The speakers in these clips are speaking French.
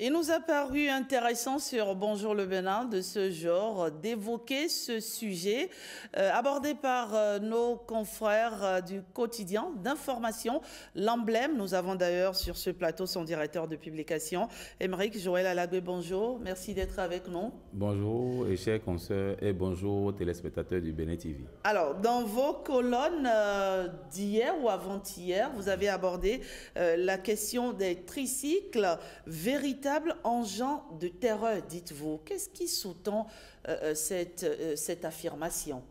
Il nous a paru intéressant sur Bonjour le Bénin de ce jour d'évoquer ce sujet abordé par nos confrères du quotidien d'information. L'emblème, nous avons d'ailleurs sur ce plateau son directeur de publication, Émeric Joël Alagbe. Bonjour, merci d'être avec nous. Bonjour, chers consoeurs, et bonjour aux téléspectateurs du Bénin TV. Alors, dans vos colonnes d'hier ou avant-hier, vous avez abordé la question des tricycles, véritables engins de terreur, dites-vous. Qu'est-ce qui sous-tend cette affirmation?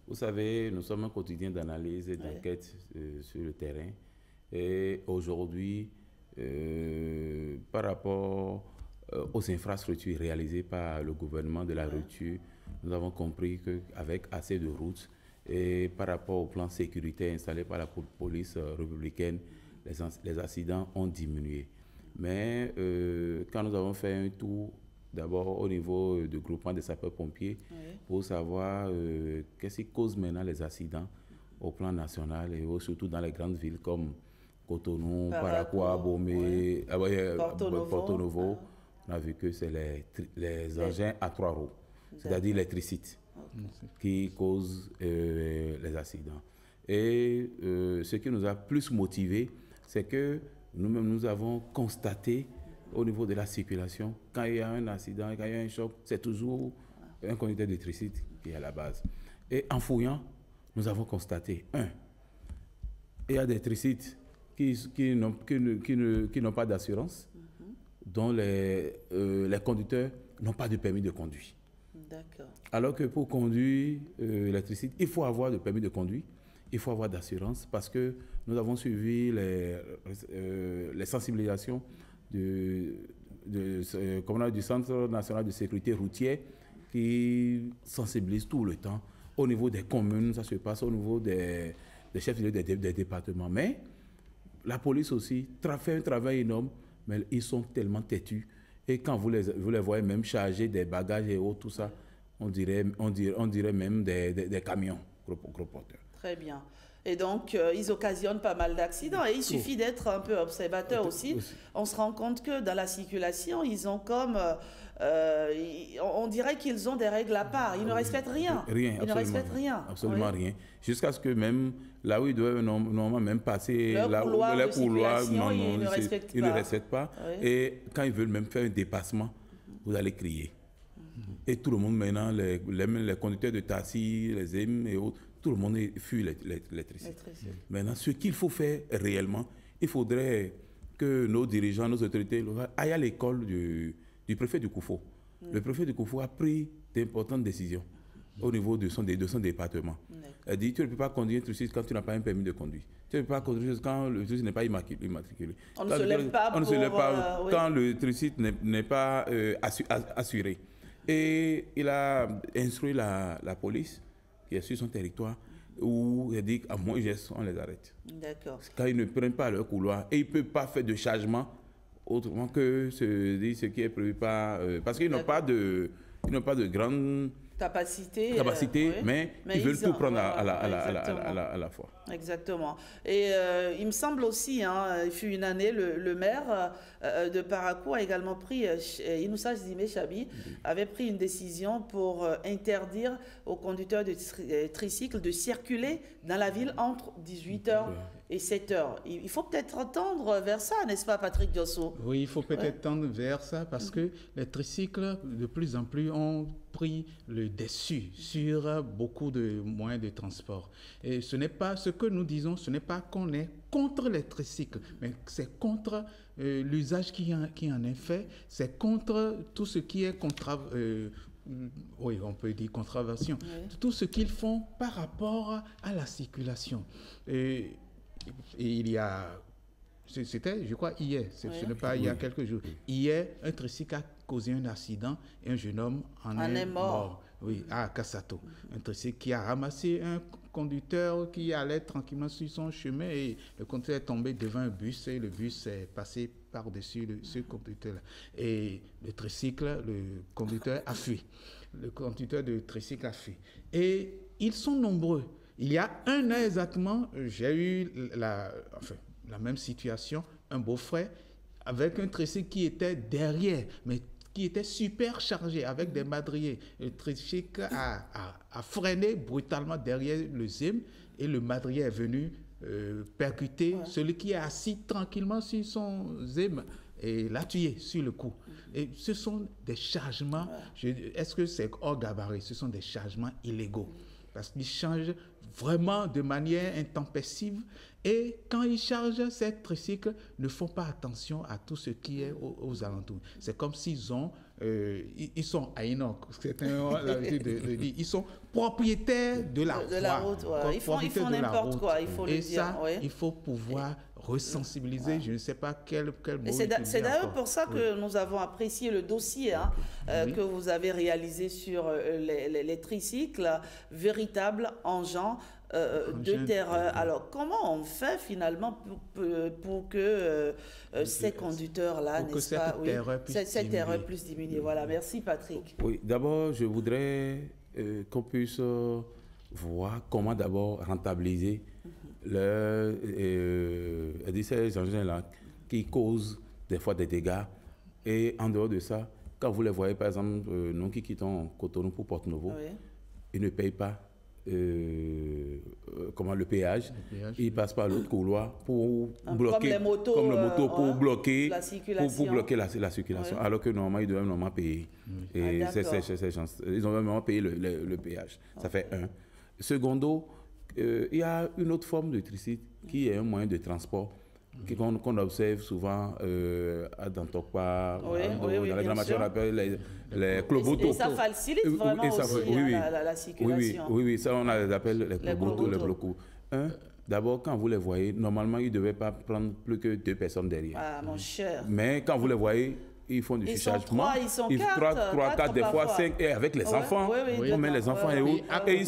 Vous savez, nous sommes un quotidien d'analyse et d'enquête sur le terrain. Et aujourd'hui, par rapport aux infrastructures réalisées par le gouvernement de la rupture, nous avons compris qu'avec assez de routes et par rapport au plan sécuritaire installé par la police républicaine, les accidents ont diminué. Mais quand nous avons fait un tour, d'abord au niveau du groupement des sapeurs-pompiers, pour savoir qu'est-ce qui cause maintenant les accidents au plan national et surtout dans les grandes villes comme Cotonou, Paracoua, Bomé, Porto Novo, on a vu que c'est les engins à 3 roues, c'est-à-dire les tricycles, qui causent les accidents. Et ce qui nous a plus motivés, c'est que nous-mêmes, nous avons constaté au niveau de la circulation, quand il y a un accident, quand il y a un choc, c'est toujours un conducteur de tricycle qui est à la base. Et en fouillant, nous avons constaté, il y a des tricycles qui n'ont pas d'assurance, dont les conducteurs n'ont pas de permis de conduire. D'accord. Alors que pour conduire les tricycles, il faut avoir de permis de conduire. Il faut avoir d'assurance parce que nous avons suivi les sensibilisations du Centre national de sécurité routière qui sensibilise tout le temps. Au niveau des communes, ça se passe au niveau des chefs des départements. Mais la police aussi fait un travail énorme, mais ils sont tellement têtus. Et quand vous les voyez même charger des bagages et autres, tout ça, on dirait même des camions gros porteurs. Très bien. Et donc, ils occasionnent pas mal d'accidents. Et il suffit d'être un peu observateur aussi. On se rend compte que dans la circulation, ils ont comme... on dirait qu'ils ont des règles à part. Ils ne respectent rien. Ils ne respectent rien. Absolument rien. Jusqu'à ce que même là où ils doivent normalement même passer... Leur couloir, ils ne respectent pas. Et quand ils veulent même faire un dépassement, vous allez crier. Et tout le monde maintenant, les conducteurs de taxi, les EM et autres, tout le monde fuit l'électricité. Maintenant, ce qu'il faut faire réellement, il faudrait que nos dirigeants, nos autorités aillent à l'école du préfet du Koufo. Le préfet du Koufo a pris d'importantes décisions au niveau de son département. Elle dit, tu ne peux pas conduire un tricycle quand tu n'as pas un permis de conduire. Tu ne peux pas conduire quand le tricycle n'est pas immatriculé. On ne se lève pas quand le tricycle n'est pas assuré. Et il a instruit la police qui est sur son territoire où il dit à moins geste, on les arrête. D'accord. Quand ils ne prennent pas leur couloir et ils ne peuvent pas faire de chargement autrement que ce qui est prévu par... parce qu'ils n'ont pas de grande capacité, mais ils veulent tout prendre à la fois. Exactement. Et il me semble aussi, il fut une année, le maire de Paracoua a également pris, Inoussa Zimé Chabi, avait pris une décision pour interdire aux conducteurs de tricycles de circuler dans la ville entre 18h et 7h. Il faut peut-être tendre vers ça, n'est-ce pas, Patrick Diosso? Oui, il faut peut-être tendre vers ça parce que les tricycles, de plus en plus, ont pris le dessus sur beaucoup de moyens de transport. Et ce n'est pas ce que nous disons, ce n'est pas qu'on est contre les tricycles, mais c'est contre l'usage qui en est fait, c'est contre tout ce qui est oui, on peut dire contravention, tout ce qu'ils font par rapport à la circulation. Et il y a... C'était, je crois, hier, ce n'est pas il y a quelques jours. Hier, un tricycle a causé un accident et un jeune homme en est mort. Oui, à Kassato. Un tricycle qui a ramassé un conducteur qui allait tranquillement sur son chemin et le conducteur est tombé devant un bus et le bus est passé par-dessus ce conducteur-là. Et le tricycle, le conducteur a fui. Le conducteur de tricycle a fui. Et ils sont nombreux. Il y a un an exactement, j'ai eu la même situation. Un beau-frère avec un tricycle qui était derrière, mais qui était super chargé avec des madriers. Le tricycle a freiné brutalement derrière le ZIM et le madrier est venu percuter celui qui est assis tranquillement sur son ZIM et l'a tué sur le coup. Et ce sont des chargements, est-ce que c'est hors gabarit? Ce sont des chargements illégaux parce qu'ils changent vraiment de manière intempestive. Et quand ils chargent ces tricycles, ne font pas attention à tout ce qui est aux alentours. C'est comme s'ils sont Aïnok, certains ont l'habitude de dire, ils sont propriétaires de la route. Ils font n'importe quoi, il faut le dire. Et ça, il faut pouvoir resensibiliser, je ne sais pas quel mot. C'est d'ailleurs pour ça que nous avons apprécié le dossier que vous avez réalisé sur les tricycles, véritables engins de terreur. Alors, comment on fait finalement pour que ces conducteurs-là, n'est-ce pas, cette terreur puisse diminuer? Voilà, merci Patrick. Oui, d'abord, je voudrais qu'on puisse voir comment d'abord rentabiliser ces engins-là qui causent des fois des dégâts. Et en dehors de ça, quand vous les voyez, par exemple, nous qui quittons Cotonou pour Porto-Novo, ils ne payent pas le péage. Ils passent par l'autre couloir pour bloquer, comme les motos pour bloquer la circulation, alors que normalement ils doivent normalement payer. Et ils ont normalement payé le péage. Ça fait un. Secondo, il y a une autre forme de tricycle qui est un moyen de transport qu'on observe souvent à Dantokpa, dans la grande matière, on appelle les clobotos. Et ça facilite vraiment la circulation. Oui, ça on les appelle les clobotos, les blocos. D'abord, quand vous les voyez, normalement, ils ne devaient pas prendre plus que 2 personnes derrière. Ah, mon cher. Mais quand vous les voyez, ils font du fichagement. Ils sont 4, des fois 5, et avec les enfants. On met les enfants et ils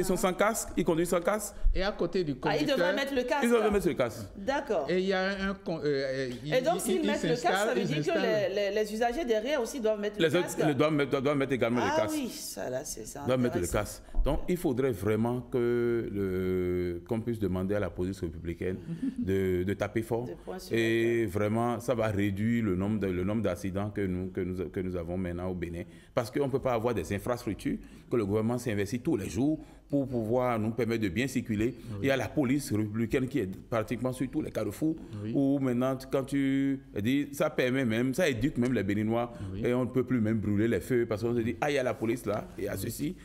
sont sans casque, ils conduisent sans casque. Et à côté du conducteur, ils devraient mettre le casque. Ils devraient mettre le casque. D'accord. Et il y a un... et donc, s'ils mettent le casque, ça veut dire que les usagers derrière aussi doivent mettre le casque. Les autres doivent mettre également le casque. Ah oui, ça là, c'est ça. Doivent mettre le casque. Donc, il faudrait vraiment qu'on puisse demander à la police républicaine de taper fort. Et vraiment, ça va réduire le nombre d'accidents que nous avons maintenant au Bénin. Parce qu'on ne peut pas avoir des infrastructures que le gouvernement s'investit tous les jours pour pouvoir nous permettre de bien circuler. Il y a la police républicaine qui est pratiquement sur tous les carrefours, où maintenant, quand tu dis, ça permet même, ça éduque même les Béninois, et on ne peut plus même brûler les feux, parce qu'on se dit, il y a la police là, et il y a ceci.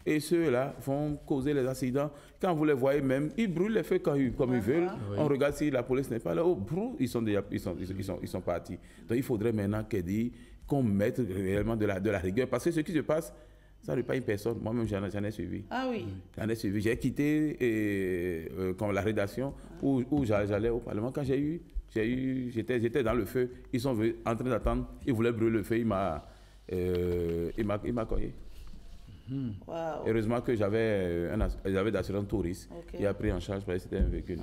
Et ceux-là vont causer les accidents. Quand vous les voyez même, ils brûlent les feux comme ils veulent. On regarde si la police n'est pas là. Ils sont partis. Donc il faudrait maintenant qu'on mette réellement de la rigueur. Parce que ce qui se passe, ça ne pas une personne. Moi-même, j'en ai suivi. Ah oui. J'en ai suivi. J'ai quitté la rédaction où j'allais au Parlement. Quand j'étais dans le feu, ils sont venus en train d'attendre. Ils voulaient brûler le feu. Il m'a cogné. Wow. Heureusement que j'avais d'assurance touriste qui a pris en charge parce que c'était un véhicule.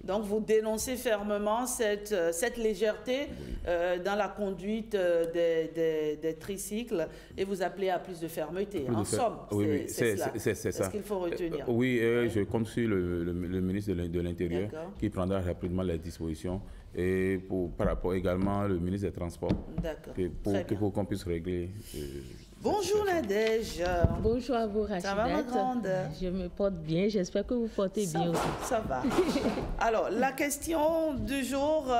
Donc vous dénoncez fermement cette légèreté dans la conduite des tricycles et vous appelez à plus de fermeté. En somme, c'est ce qu'il faut retenir. Je compte sur le ministre de l'Intérieur qui prendra rapidement les dispositions et par rapport également au ministre des Transports pour qu'on puisse régler. Bonjour Nadège. Bonjour à vous Rachidette. Ça va ma grande? Je me porte bien, j'espère que vous portez bien aussi. Ça va. Alors la question du jour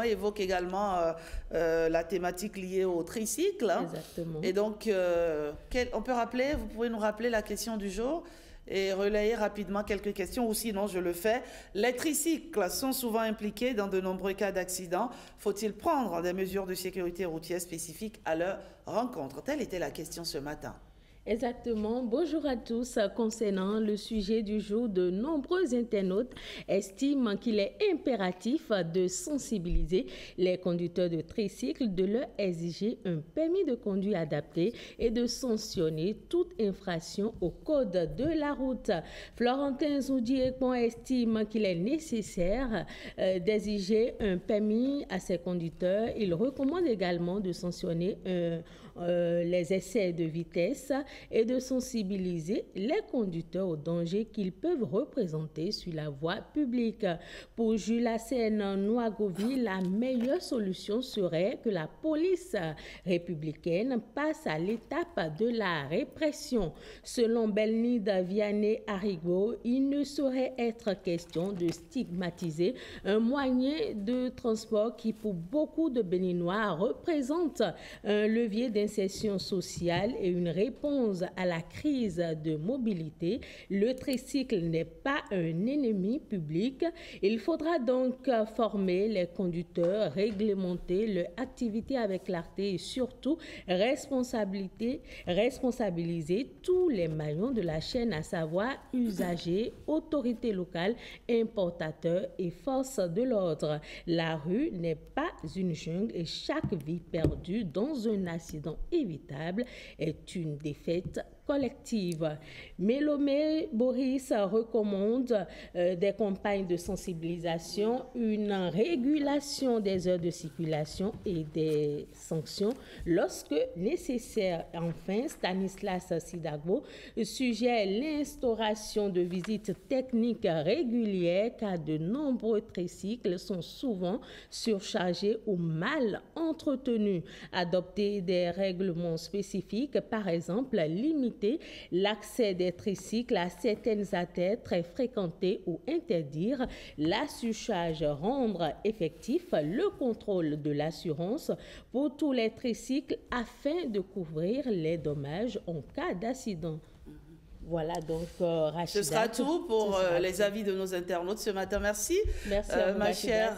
évoque également la thématique liée au tricycle. Exactement. Et donc, vous pouvez nous rappeler la question du jour et relayer rapidement quelques questions, ou sinon je le fais. Les tricycles sont souvent impliqués dans de nombreux cas d'accidents. Faut-il prendre des mesures de sécurité routière spécifiques à leur rencontre? Telle était la question ce matin. Exactement. Bonjour à tous. Concernant le sujet du jour, de nombreux internautes estiment qu'il est impératif de sensibiliser les conducteurs de tricycle, de leur exiger un permis de conduire adapté et de sanctionner toute infraction au code de la route. Florentin Zoudiekon estime qu'il est nécessaire d'exiger un permis à ses conducteurs. Il recommande également de sanctionner les essais de vitesse et de sensibiliser les conducteurs aux dangers qu'ils peuvent représenter sur la voie publique. Pour Jules Hassène Nouagovi, la meilleure solution serait que la police républicaine passe à l'étape de la répression. Selon Belnide Vianney-Arigo, il ne saurait être question de stigmatiser un moyen de transport qui, pour beaucoup de Béninois, représente un levier d'insertion sociale et une réponse à la crise de mobilité. Le tricycle n'est pas un ennemi public. Il faudra donc former les conducteurs, réglementer leur activité avec clarté et surtout responsabiliser tous les maillons de la chaîne, à savoir usagers, autorités locales, importateurs et forces de l'ordre. La rue n'est pas une jungle et chaque vie perdue dans un accident évitable est une défaite collective. Mélomé Boris recommande des campagnes de sensibilisation, une régulation des heures de circulation et des sanctions lorsque nécessaire. Enfin, Stanislas Sidagbo suggère l'instauration de visites techniques régulières car de nombreux tricycles sont souvent surchargés ou mal entretenus. Adopter des règlements spécifiques, par exemple, limiter l'accès des tricycles à certaines artères très fréquentées ou interdire la surcharge, rendre effectif le contrôle de l'assurance pour tous les tricycles afin de couvrir les dommages en cas d'accident. Voilà donc Rachida. Ce sera tout pour les avis de nos internautes ce matin. Merci. Merci ma chère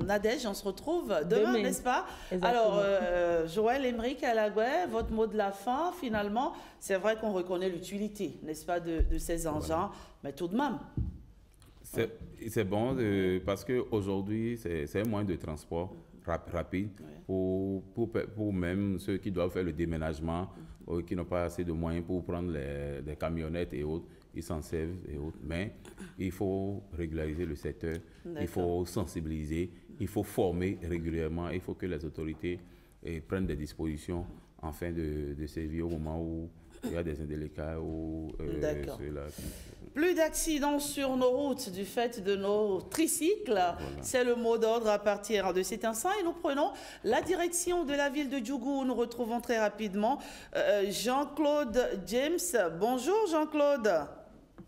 Nadège, on se retrouve demain, n'est-ce pas? Exactement. Alors, Joël Émeric Alagoué, votre mot de la fin, finalement, c'est vrai qu'on reconnaît l'utilité, n'est-ce pas, de ces engins, mais tout de même. C'est bon parce qu'aujourd'hui, c'est un moyen de transport rapide pour même ceux qui doivent faire le déménagement, qui n'ont pas assez de moyens pour prendre des camionnettes et autres, ils s'en servent et autres. Mais il faut régulariser le secteur, il faut sensibiliser, il faut former régulièrement, il faut que les autorités prennent des dispositions afin de sévir au moment où il y a des indélicats ou ceux-là. Plus d'accidents sur nos routes du fait de nos tricycles. Voilà. C'est le mot d'ordre à partir de cet instant. Et nous prenons la direction de la ville de Djougou. Nous retrouvons très rapidement Jean-Claude James. Bonjour Jean-Claude.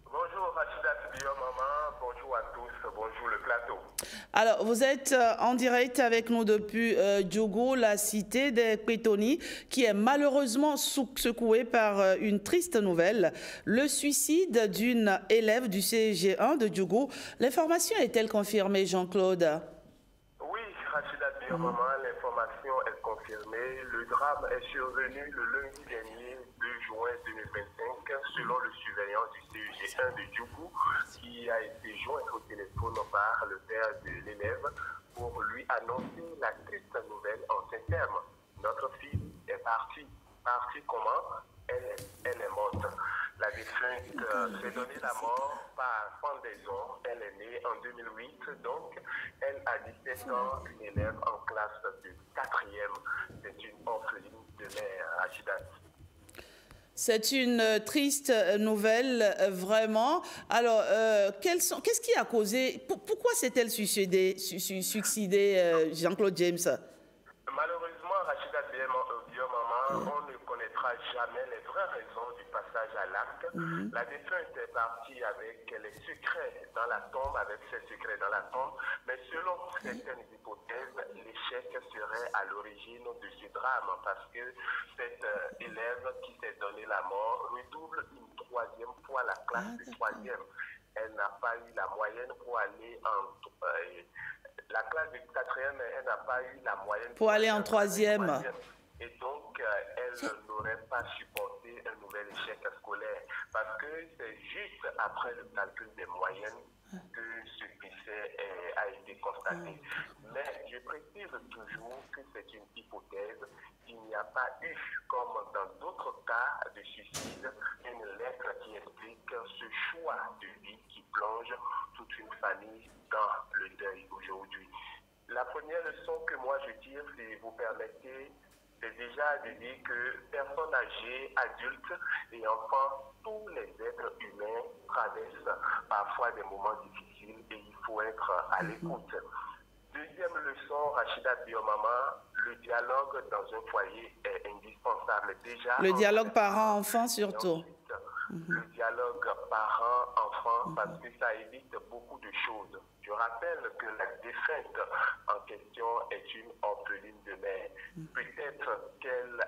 Bonjour Rachida Maman. Bonjour à tous. Bonjour le plateau. Alors, vous êtes en direct avec nous depuis Djougou, la cité des Pétoni, qui est malheureusement secouée par une triste nouvelle, le suicide d'une élève du CG1 de Djougou. L'information est-elle confirmée, Jean-Claude? Oui, Rachida Maman, l'information est confirmée. Le drame est survenu le lundi dernier, 2 juin 2025, selon le surveillant du CG1 de Djougou, qui a été joint au téléphone par le père de l'élève pour lui annoncer la triste nouvelle en ces termes. Notre fille est partie. Partie comment? Elle est morte. La défunte s'est donnée la mort par pendaison. Elle est née en 2008, donc elle a 17 ans, une élève en classe de 4e. C'est une orpheline de mère, Rachida. C'est une triste nouvelle, vraiment. Alors, qu'est-ce qui a causé... Pourquoi s'est-elle suicidée, Jean-Claude James? Malheureusement, Rachida Maman, on ne connaîtra jamais les vraies raisons du passage à l'acte. La défunte est partie avec les secrets dans la tombe, mais selon certaines hypothèses, l'échec serait à l'origine de ce drame parce que cette élève qui s'est donné la mort redouble une 3e fois la classe de 3e. Elle n'a pas eu la moyenne pour aller la classe de 4e, elle n'a pas eu la moyenne pour aller en 3e. Et donc, elle n'aurait pas supporté un nouvel échec scolaire parce que c'est juste après le calcul des moyennes que ce décès a été constaté. Mais je précise toujours que c'est une hypothèse. Il n'y a pas eu, comme dans d'autres cas de suicide, une lettre qui explique ce choix de vie qui plonge toute une famille dans le deuil aujourd'hui. La première leçon que moi je tire, si vous permettez, c'est déjà de dire que personnes âgées, adultes et enfants, tous les êtres humains traversent parfois des moments difficiles et il faut être à l'écoute. Deuxième leçon, Rachida Biomama, le dialogue dans un foyer est indispensable. Déjà, le dialogue parent-enfant surtout. Le dialogue parent-enfant, parce que ça évite beaucoup de choses. Je rappelle que la défunte en question est une orpheline de mère. Peut-être qu'elle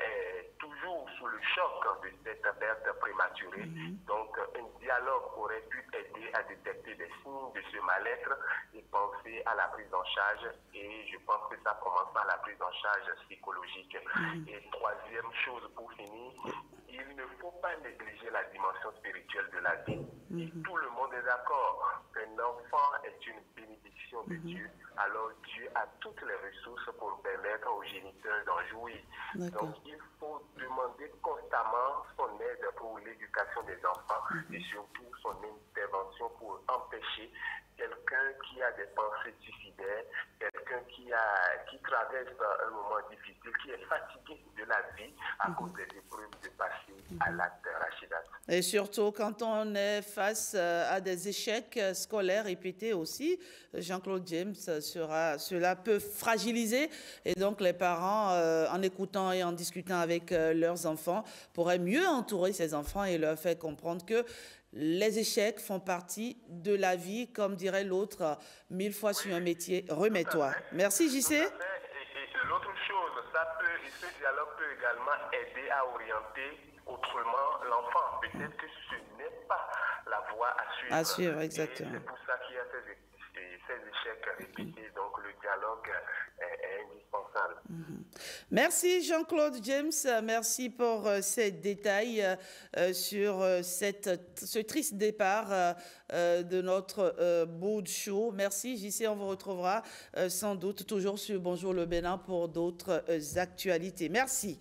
est toujours sous le choc de cette perte prématurée. Donc, un dialogue aurait pu aider à détecter des signes de ce mal-être et penser à la prise en charge. Et je pense que ça commence par la prise en charge psychologique. Et troisième chose pour finir, il ne faut pas négliger la dimension spirituelle de la vie. Et tout le monde est d'accord qu'un enfant est une bénédiction de Dieu, alors Dieu a toutes les ressources pour permettre aux géniteurs d'en jouir. Donc il faut demander constamment son aide pour l'éducation des enfants et surtout son intervention pour empêcher quelqu'un qui a des pensées suicidaires, quelqu'un qui traverse un moment difficile, qui est fatigué de la vie à cause des épreuves de passer à l'acte, Rachida. Et surtout quand on est face à des échecs scolaires répétés aussi, Jean-Claude James, cela peut fragiliser et donc les parents, en écoutant et en discutant avec leurs enfants, pourraient mieux entourer ces enfants et leur faire comprendre que les échecs font partie de la vie, comme dirait l'autre, 1000 fois sur un métier, remets-toi. Merci, JC. Et l'autre chose, ce dialogue peut également aider à orienter autrement l'enfant. Peut-être que ce n'est pas la voie à suivre. À suivre, exactement. Et c'est pour ça qu'il y a ces échecs répétés. Donc le dialogue est indispensable. Merci Jean-Claude James, merci pour ces détails sur ce triste départ de notre bout de show. Merci JC, on vous retrouvera sans doute toujours sur Bonjour le Bénin pour d'autres actualités. Merci.